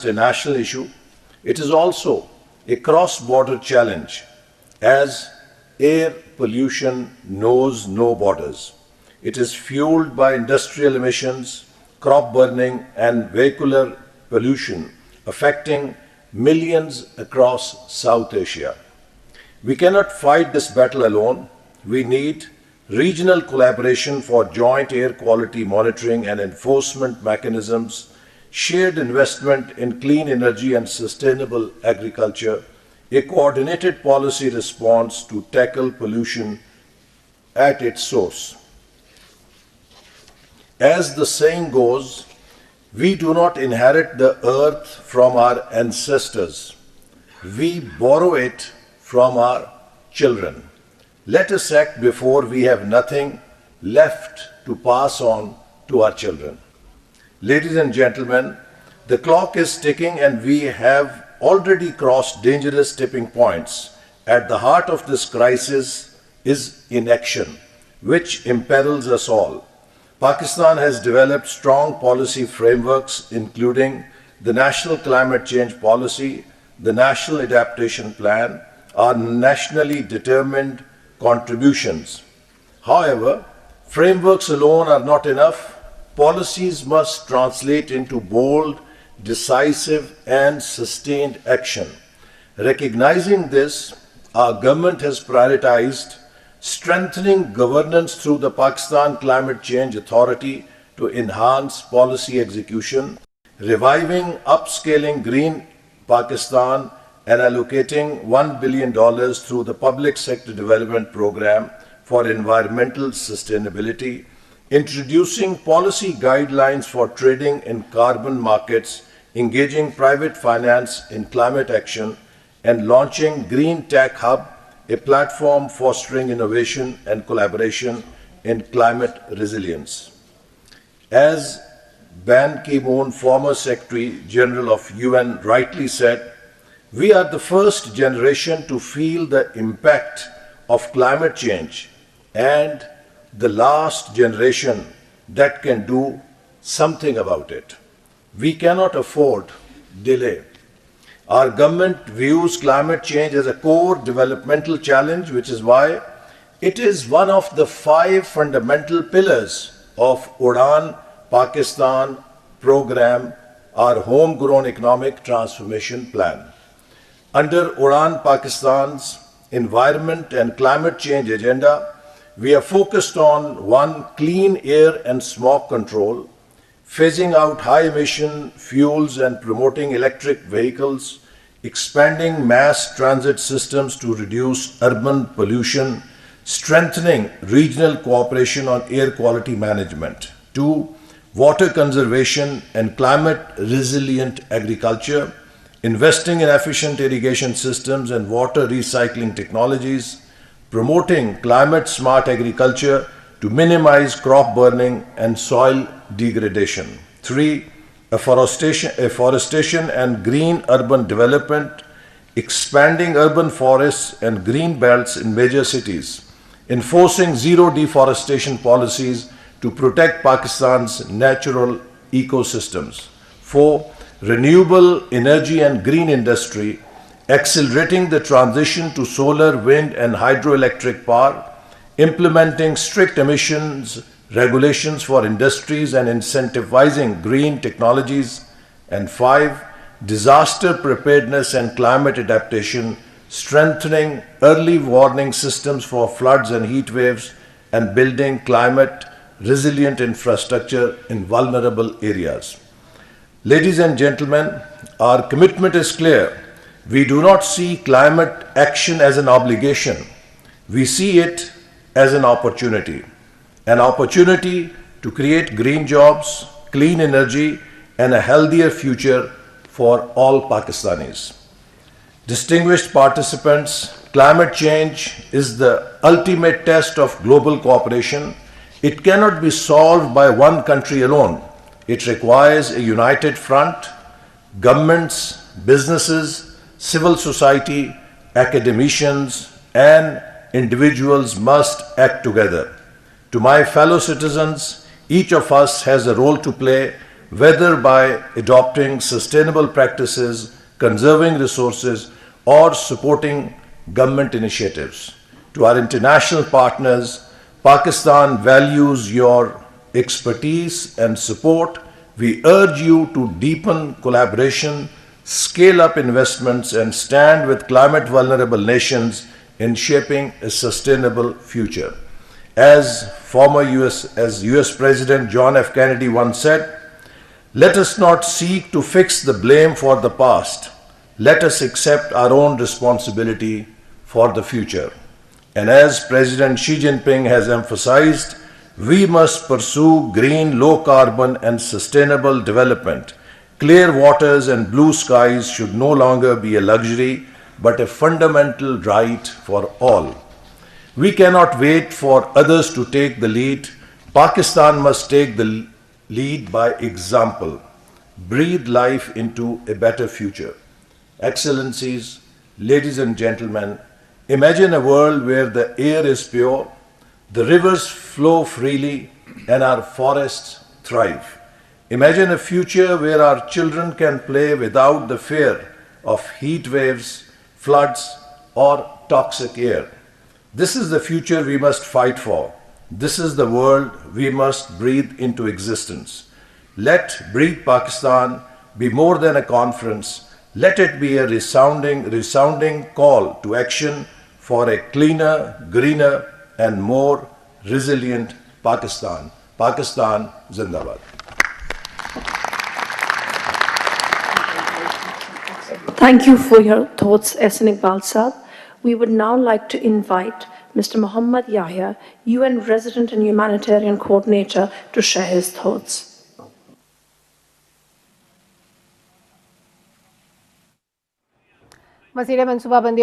a national issue, it is also a cross-border challenge as air pollution knows no borders. It is fueled by industrial emissions, crop burning and vehicular pollution affecting millions across South Asia. We cannot fight this battle alone. We need regional collaboration for joint air quality monitoring and enforcement mechanisms, shared investment in clean energy and sustainable agriculture, a coordinated policy response to tackle pollution at its source. As the saying goes, we do not inherit the earth from our ancestors. We borrow it from our children. Let us act before we have nothing left to pass on to our children. Ladies and gentlemen, the clock is ticking and we have already crossed dangerous tipping points. At the heart of this crisis is inaction, which imperils us all. Pakistan has developed strong policy frameworks, including the National Climate Change Policy, the National Adaptation Plan, our nationally determined contributions. However, frameworks alone are not enough. Policies must translate into bold, decisive and sustained action. Recognizing this, our government has prioritized strengthening governance through the Pakistan Climate Change Authority to enhance policy execution, reviving upscaling Green Pakistan and allocating $1 billion through the Public Sector Development Program for environmental sustainability, introducing policy guidelines for trading in carbon markets, engaging private finance in climate action, and launching Green Tech Hub, a platform fostering innovation and collaboration in climate resilience. As Ban Ki-moon, former Secretary General of UN, rightly said, we are the first generation to feel the impact of climate change and the last generation that can do something about it. We cannot afford delay. Our government views climate change as a core developmental challenge, which is why it is one of the 5 fundamental pillars of Udan Pakistan program, our homegrown economic transformation plan. Under Udan Pakistan's environment and climate change agenda, we are focused on 1. Clean air and smog control, phasing out high-emission fuels and promoting electric vehicles, expanding mass transit systems to reduce urban pollution, strengthening regional cooperation on air quality management. 2. Water conservation and climate-resilient agriculture, investing in efficient irrigation systems and water recycling technologies, promoting climate-smart agriculture to minimize crop burning and soil degradation. 3. Afforestation and green urban development, expanding urban forests and green belts in major cities, enforcing zero deforestation policies to protect Pakistan's natural ecosystems. 4. Renewable energy and green industry, accelerating the transition to solar, wind and hydroelectric power, implementing strict emissions regulations for industries and incentivizing green technologies. And 5. Disaster preparedness and climate adaptation, strengthening early warning systems for floods and heat waves and building climate resilient infrastructure in vulnerable areas. Ladies and gentlemen, our commitment is clear. We do not see climate action as an obligation. We see it as an opportunity to create green jobs, clean energy, and a healthier future for all Pakistanis. Distinguished participants, climate change is the ultimate test of global cooperation. It cannot be solved by one country alone. It requires a united front. Governments, businesses, civil society, academicians, and individuals must act together. To my fellow citizens, each of us has a role to play. whether by adopting sustainable practices, conserving resources, or supporting government initiatives. To our international partners, Pakistan values your expertise and support. We urge you to deepen collaboration, scale up investments, and stand with climate vulnerable nations in shaping a sustainable future. As US President John F. Kennedy once said, let us not seek to fix the blame for the past. Let us accept our own responsibility for the future. And as President Xi Jinping has emphasized, we must pursue green, low carbon, and sustainable development. Clear waters and blue skies should no longer be a luxury, but a fundamental right for all. We cannot wait for others to take the lead. Pakistan must take the lead by example. Breathe life into a better future. Excellencies, ladies and gentlemen, imagine a world where the air is pure, the rivers flow freely, and our forests thrive. Imagine a future where our children can play without the fear of heat waves, floods, or toxic air. This is the future we must fight for. This is the world we must breathe into existence. Let Breathe Pakistan be more than a conference. Let it be a resounding call to action for a cleaner, greener, and more resilient Pakistan. Pakistan Zindabad. Thank you for your thoughts, Ahsan Iqbal Sahab. We would now like to invite Mr. Muhammad Yahya, UN Resident and Humanitarian Coordinator, to share his thoughts. Wazir मनसूबाबंदी